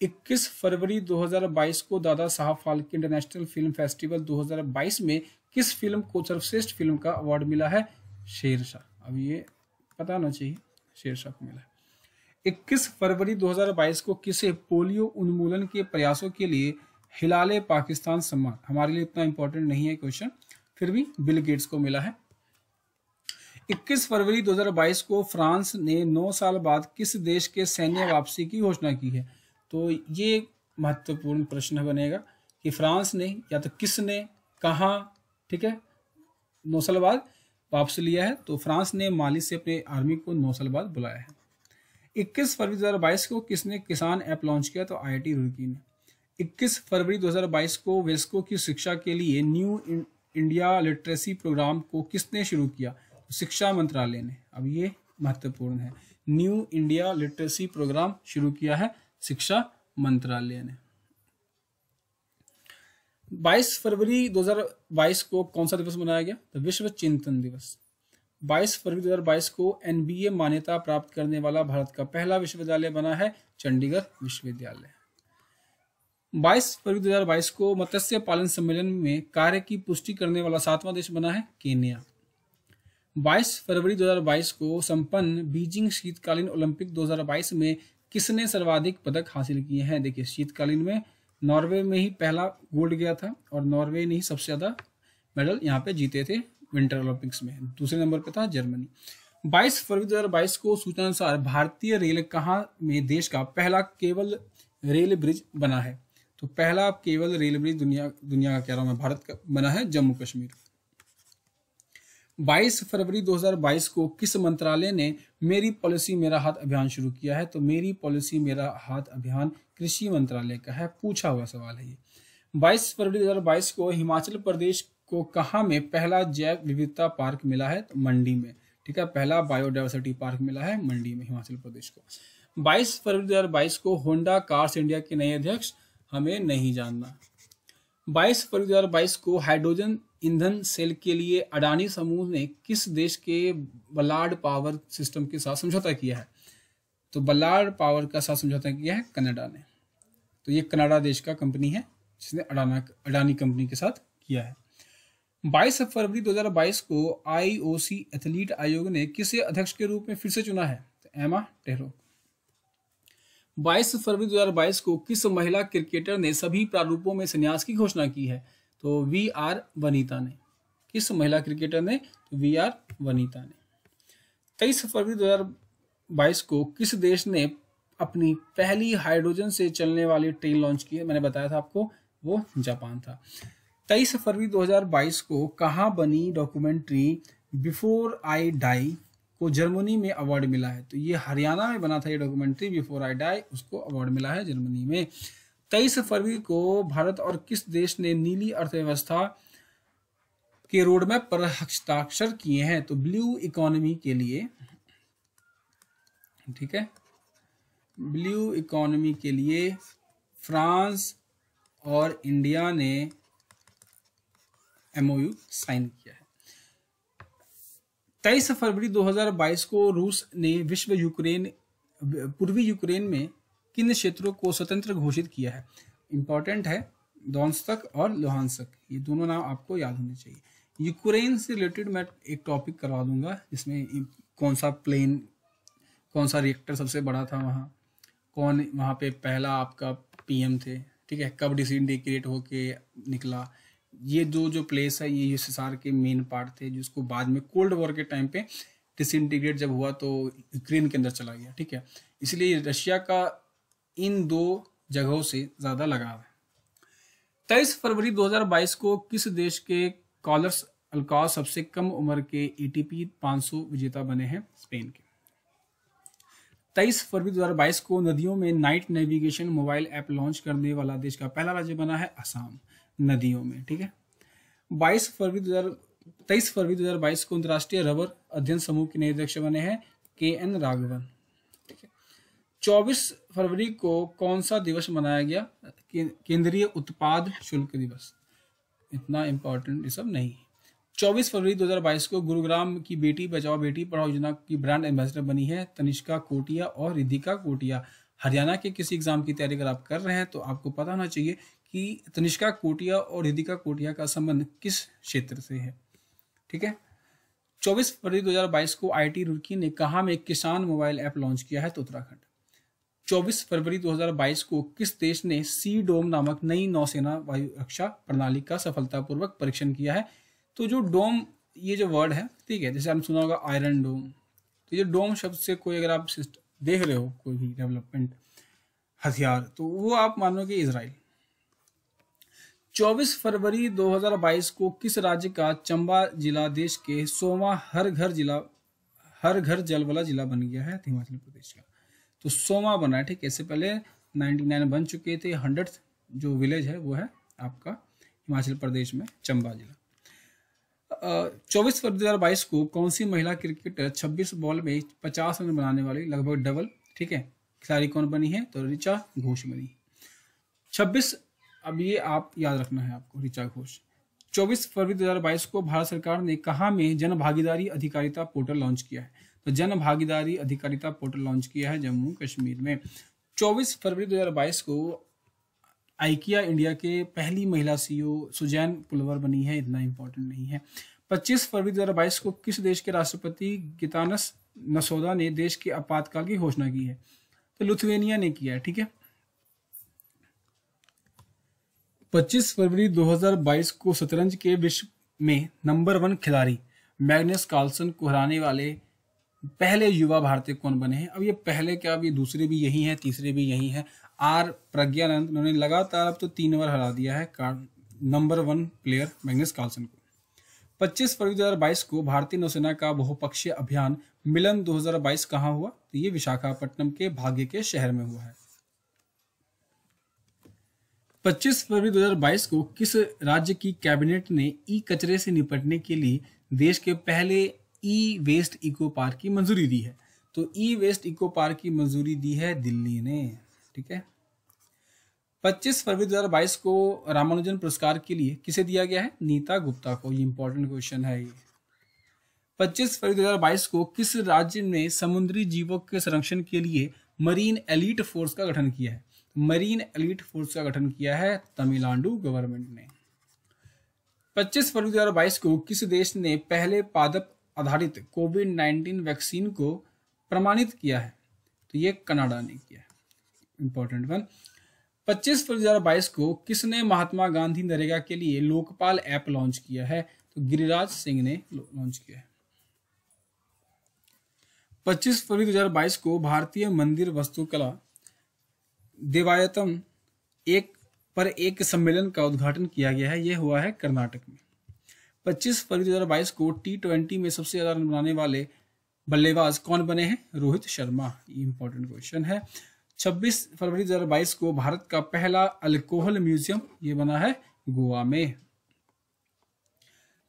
21 फरवरी 2022 को Dada Saheb Phalke international film festival 2022 में किस फिल्म को सर्वश्रेष्ठ फिल्म का अवार्ड मिला है? शेरशाह। अब ये पता होना चाहिए, शेरशाह को मिला है। 21 फरवरी 2022 को किसे पोलियो उन्मूलन के प्रयासों के लिए हिलाले पाकिस्तान सम्मान, हमारे लिए इतना इंपॉर्टेंट नहीं है क्वेश्चन, फिर भी बिल गेट्स को मिला है। 21 फरवरी 2022 को फ्रांस ने 9 साल बाद किस देश के सैन्य वापसी की घोषणा की है? तो ये महत्वपूर्ण प्रश्न बनेगा कि फ्रांस ने या तो किसने, कहाँ, ठीक है, 9 साल बाद वापस लिया है। तो फ्रांस ने माली से अपने आर्मी को 9 साल बाद बुलाया है। 21 फरवरी 2022 को किसने किसान ऐप लॉन्च किया? तो IIT रुड़की ने। 21 फरवरी 2022 को वेस्को की शिक्षा के लिए न्यू इंडिया लिटरेसी प्रोग्राम को किसने शुरू किया? तो शिक्षा मंत्रालय ने। अब ये महत्वपूर्ण है, न्यू इंडिया लिटरेसी प्रोग्राम शुरू किया है शिक्षा मंत्रालय ने। 22 फरवरी 2022 को कौन सा दिवस मनाया गया? तो विश्व चिंतन दिवस। 22 फरवरी 2022 को एनबीए मान्यता प्राप्त करने वाला भारत का पहला विश्वविद्यालय बना है चंडीगढ़ विश्वविद्यालय। 22 फरवरी 2022 को मत्स्य पालन सम्मेलन में कार्य की पुष्टि करने वाला 7वां देश बना है केन्या। 22 फरवरी 2022 को संपन्न बीजिंग शीतकालीन ओलंपिक 2022 में किसने सर्वाधिक पदक हासिल किए हैं? देखिए, शीतकालीन में नॉर्वे में ही पहला गोल्ड गया था और नॉर्वे ने ही सबसे ज्यादा मेडल यहाँ पे जीते थे विंटर ओलंपिक्स में। दूसरे नंबर पे था जर्मनी। 22 फरवरी 2022 को सूचना अनुसार भारतीय रेल कहाँ में देश का पहला केबल रेल ब्रिज बना है? तो पहला केबल रेल ब्रिज दुनिया का कह रहा हूं मैं, भारत का बना है जम्मू कश्मीर। 22 फरवरी 2022 को किस मंत्रालय ने मेरी पॉलिसी मेरा हाथ अभियान शुरू किया है? तो मेरी पॉलिसी मेरा हाथ अभियान कृषि मंत्रालय का है, पूछा हुआ सवाल है ये। 22 फरवरी 2022 को हिमाचल प्रदेश को कहाँ में पहला जैव विविधता पार्क मिला है? तो मंडी में। ठीक है, पहला बायोडायवर्सिटी पार्क मिला है मंडी में हिमाचल प्रदेश को। 22 फरवरी 2022 को होंडा कार्स इंडिया के नए अध्यक्ष हमें नहीं जानना। 22 फरवरी 2022 को हाइड्रोजन ईंधन सेल के लिए अडानी समूह ने किस देश के बलार्ड पावर सिस्टम के साथ समझौता किया है? तो बलार्ड पावर का साथ समझौता किया है कनाडा ने। तो ये कनाडा देश का कंपनी है जिसने अडानी कंपनी के साथ किया है। 22 फरवरी 2022 को आईओसी एथलीट आयोग ने किसे अध्यक्ष के रूप में फिर से चुना है? तो एमा टेहरो। 22 फरवरी 2022 को किस महिला क्रिकेटर ने सभी प्रारूपों में संन्यास की घोषणा की है? तो वी आर वनीता ने। किस महिला क्रिकेटर ने? तो वी आर वनीता ने। 23 फरवरी 2022 को किस देश ने अपनी पहली हाइड्रोजन से चलने वाली ट्रेन लॉन्च की है? मैंने बताया था आपको, वो जापान था। 23 फरवरी 2022 को कहाँ बनी डॉक्यूमेंट्री बिफोर आई डाई को जर्मनी में अवार्ड मिला है? तो ये हरियाणा में बना था ये डॉक्यूमेंट्री बिफोर आई डाई, उसको अवार्ड मिला है जर्मनी में। 23 फरवरी को भारत और किस देश ने नीली अर्थव्यवस्था के रोड मैप पर हस्ताक्षर किए हैं? तो ब्लू इकोनॉमी के लिए। ठीक है, ब्लू इकोनॉमी के लिए फ्रांस और इंडिया ने एमओयू साइन किया है। 23 फरवरी 2022 को रूस ने पूर्वी यूक्रेन में किन क्षेत्रों को स्वतंत्र घोषित किया है? इंपॉर्टेंट है, डोनेत्स्क और लुहांस्क, ये दोनों नाम आपको याद होने चाहिए। यूक्रेन से रिलेटेड मैं एक टॉपिक करवा दूंगा जिसमें कौन सा रिएक्टर सबसे बड़ा था, कौन वहाँ पे पहला आपका पीएम थे, ठीक है, कब डिसइंटीग्रेट होके निकला, ये जो प्लेस है ये यूएसएसआर के मेन पार्ट थे, जिसको बाद में कोल्ड वॉर के टाइम पे डिसइंटीग्रेट जब हुआ तो यूक्रेन के अंदर चला गया। ठीक है, इसलिए रशिया का इन दो जगहों से ज्यादा लगाव है। 23 फरवरी 2022 को किस देश के कार्लोस अल्काराज सबसे कम उम्र के एटीपी 500 विजेता बने हैं? स्पेन के। 23 फरवरी 2022 को नदियों में night navigation mobile app launch करने वाला देश का पहला राज्य बना है असम, नदियों में। ठीक है, 23 फरवरी 2022 को अंतर्राष्ट्रीय रबर अध्ययन समूह के नए अध्यक्ष बने हैं KN राघवन। ठीक है, 24 फरवरी को कौन सा दिवस मनाया गया? केंद्रीय उत्पाद शुल्क दिवस। इतना इंपॉर्टेंट ये सब नहीं। 24 फरवरी 2022 को गुरुग्राम की बेटी बचाओ बेटी पढ़ाओ योजना की ब्रांड एम्बेसडर बनी है तनिष्का कोटिया और रिधिका कोटिया। हरियाणा के किसी एग्जाम की तैयारी अगर आप कर रहे हैं तो आपको पता होना चाहिए कि तनिष्का कोटिया और रिधिका कोटिया का संबंध किस क्षेत्र से है। ठीक है, 24 फरवरी 2022 को IIT रुड़की ने कहाँ में किसान मोबाइल ऐप लॉन्च किया है? तो उत्तराखंड। 24 फरवरी 2022 को किस देश ने सी डोम नामक नई नौसेना वायु रक्षा प्रणाली का सफलतापूर्वक परीक्षण किया है? तो जो डोम, ये जो वर्ड है, ठीक है, जैसे आपने सुना होगा आयरन डोम, तो ये डोम शब्द से कोई अगर आप देख रहे हो कोई भी डेवलपमेंट हथियार तो वो आप मानोगे इजराइल। 24 फरवरी 2022 को किस राज्य का चंबा जिला देश के 100वां हर घर जल वाला जिला बन गया है? हिमाचल प्रदेश का। तो 100वां बना है। ठीक है, इससे पहले 99 बन चुके थे, 100th जो विलेज है वो है आपका हिमाचल प्रदेश में चंबा जिला। 24 फरवरी 2022 को कौन सी महिला क्रिकेटर 26 बॉल में 50 रन बनाने वाली लगभग डबल, ठीक है, खिलाड़ी कौन बनी है? तो ऋचा घोष बनी। 26, अब ये आप याद रखना है आपको, ऋचा घोष। 24 फरवरी 2022 को भारत सरकार ने कहाँ में जन भागीदारी अधिकारिता पोर्टल लॉन्च किया है? तो जन भागीदारी अधिकारिता पोर्टल लॉन्च किया है जम्मू कश्मीर में। 24 फरवरी 2022 को आइकिया इंडिया के पहली महिला सीईओ सुजैन पुलवर बनी है, इतना इंपॉर्टेंट नहीं है। 25 फरवरी 2022 को किस देश के राष्ट्रपति गितानस नसोदा ने देश के आपातकाल की घोषणा की है? तो लिथुआनिया ने किया है, ठीक है। 25 फरवरी 2022 को शतरंज के विश्व में नंबर 1 खिलाड़ी मैग्नस कार्लसन को हराने वाले पहले युवा भारतीय कौन बने हैं? अब ये पहले क्या, अब ये दूसरे भी यही हैं, तीसरे भी यही हैं। आर प्रज्ञानंद, उन्होंने लगातार अब तो 3 बार हरा दिया है नंबर 1 प्लेयर मैग्नस कार्लसन को। 25 फरवरी 2022 को भारतीय नौसेना का बहुपक्षीय अभियान मिलन 2022 कहाँ हुआ? तो ये विशाखापट्टनम के भाग्य के शहर में हुआ है। 25 फरवरी 2022 को किस राज्य की कैबिनेट ने ई कचरे से निपटने के लिए देश के पहले ई वेस्ट इको पार्क की मंजूरी दी है? तो ई वेस्ट इको पार्क की मंजूरी दी है दिल्ली ने, ठीक है। 25 फरवरी 2022 को रामानुजन पुरस्कार के लिए किसे दिया गया है? नीता गुप्ता को। ये इंपॉर्टेंट क्वेश्चन है ये। 25 फरवरी 2022 को किस राज्य ने समुद्री जीवों के संरक्षण के लिए मरीन एलीट फोर्स का गठन किया है? मरीन एलीट फोर्स का गठन किया है तमिलनाडु गवर्नमेंट ने। 25 फरवरी 2022 को किस देश ने पहले पादप आधारित कोविड-19 वैक्सीन को प्रमाणित किया है? तो ये कनाडा ने किया है, इंपॉर्टेंट वन। 25 फरवरी 2022 को किसने महात्मा गांधी नरेगा के लिए लोकपाल ऐप लॉन्च किया है? तो गिरिराज सिंह ने लॉन्च किया है। 25 फरवरी 2022 को भारतीय मंदिर वास्तुकला देवायतम एक सम्मेलन का उद्घाटन किया गया है, यह हुआ है कर्नाटक में। 25 फरवरी 2022 को T20 में सबसे ज्यादा रन बनाने वाले बल्लेबाज कौन बने हैं? रोहित शर्मा। ये इंपॉर्टेंट क्वेश्चन है। 26 फरवरी 2022 को भारत का पहला अल्कोहल म्यूजियम ये बना है गोवा में।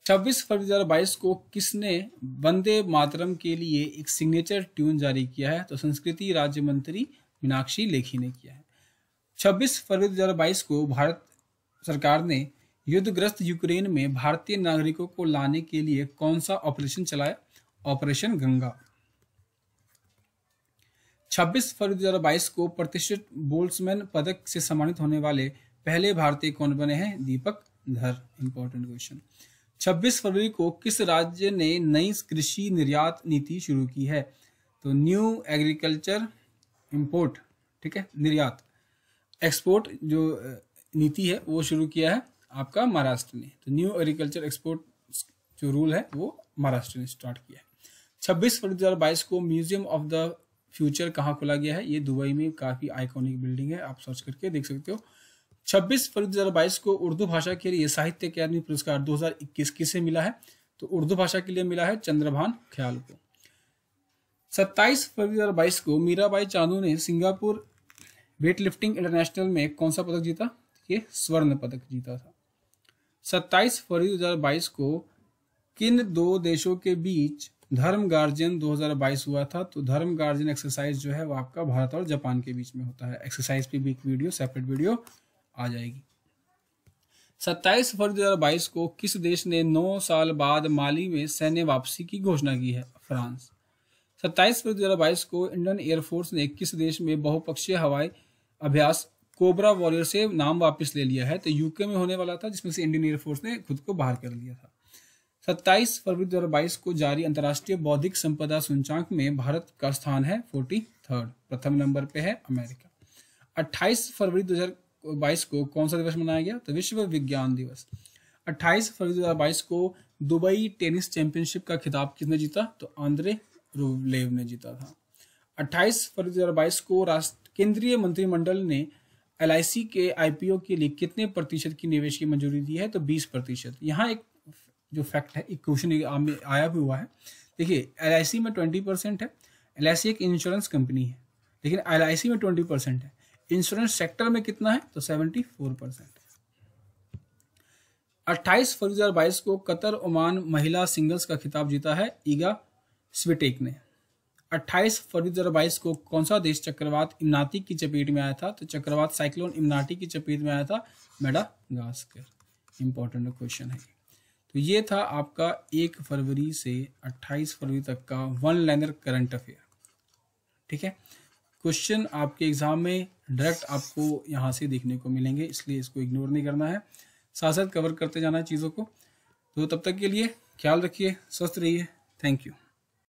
26 फरवरी 2022 को किसने वंदे मातरम के लिए एक सिग्नेचर ट्यून जारी किया है? तो संस्कृति राज्य मंत्री मीनाक्षी लेखी ने किया है। 26 फरवरी 2022 को भारत सरकार ने युद्धग्रस्त यूक्रेन में भारतीय नागरिकों को लाने के लिए कौन सा ऑपरेशन चलाया? ऑपरेशन गंगा। 26 फरवरी 2022 को प्रतिष्ठित बोल्ट्जमैन पदक से सम्मानित होने वाले पहले भारतीय कौन बने हैं? दीपक धर। Important question. 26 फरवरी को किस राज्य ने नई कृषि निर्यात नीति शुरू की है? तो न्यू एग्रीकल्चर इंपोर्ट, ठीक है, निर्यात एक्सपोर्ट जो नीति है वो शुरू किया है आपका महाराष्ट्र ने। तो न्यू एग्रीकल्चर एक्सपोर्ट जो रूल है वो महाराष्ट्र ने स्टार्ट किया है। 26 फरवरी 2022 को म्यूजियम ऑफ द फ्यूचर कहाँ खोला गया है? ये दुबई में काफी आइकॉनिक बिल्डिंग है, आप सर्च करके देख सकते हो। 26 फरवरी 2022 को उर्दू भाषा के लिए साहित्य अकादमी पुरस्कार 2021 किसे मिला है? तो उर्दू भाषा के लिए मिला है चंद्रभान ख्याल को। 27 फरवरी 2022 को मीराबाई चानू ने सिंगापुर वेटलिफ्टिंग इंटरनेशनल में कौन सा पदक जीता? ये स्वर्ण पदक जीता था। 27 फरवरी 2022 को किन दो देशों के बीच धर्म गार्जियन 2022 हुआ था? तो धर्म गार्जियन एक्सरसाइज जो है वो आपका भारत और जापान के बीच में होता है। एक्सरसाइज पे भी एक वीडियो, सेपरेट वीडियो आ जाएगी। 27 फरवरी 2022 को किस देश ने 9 साल बाद माली में सैन्य वापसी की घोषणा की है? फ्रांस। 27 फरवरी 2022 को इंडियन एयरफोर्स ने किस देश में बहुपक्षीय हवाई अभ्यास कोबरा वॉरियर से नाम वापस ले लिया है? तो यूके में होने वाला था, जिसमें से इंडियन एयरफोर्स ने खुद को बाहर कर लिया था। 27 फरवरी 2022 को जारी अंतर्राष्ट्रीय बौद्धिक संपदा सूचकांक में भारत का स्थान है 43rd, प्रथम नंबर पे है अमेरिका। 28 फरवरी 2022 को कौन सा दिवस मनाया गया? तो विश्व विज्ञान दिवस। 28 फरवरी 2022 को दुबई टेनिस चैंपियनशिप का खिताब किसने जीता? तो आंद्रे रूबलेव ने जीता था। 28 फरवरी 2022 को केंद्रीय मंत्रिमंडल ने LIC के IPO के लिए कितने प्रतिशत की निवेश की मंजूरी दी है? तो 20%। यहाँ एक जो फैक्ट है, एक क्वेश्चन आया भी हुआ है। देखिए LIC में 20% है। LIC एक इंश्योरेंस कंपनी है, लेकिन LIC में 20% है। इंश्योरेंस सेक्टर में कितना है, तो 74%। 28 फरवरी 2022 को कतर ओमान महिला सिंगल्स का खिताब जीता है इगा स्विटेक ने। 28 फरवरी 2022 को कौन सा देश चक्रवात इमनाती की चपेट में आया था, तो चक्रवात साइक्लोन इमनाती की चपेट में आया था मेडागास्कर। इंपॉर्टेंट क्वेश्चन है। तो ये था आपका 1 फरवरी से 28 फरवरी तक का वन लाइनर करंट अफेयर। ठीक है, क्वेश्चन आपके एग्जाम में डायरेक्ट आपको यहाँ से देखने को मिलेंगे, इसलिए इसको इग्नोर नहीं करना है, साथ साथ कवर करते जाना है चीज़ों को। तो तब तक के लिए ख्याल रखिए, स्वस्थ रहिए। Thank you.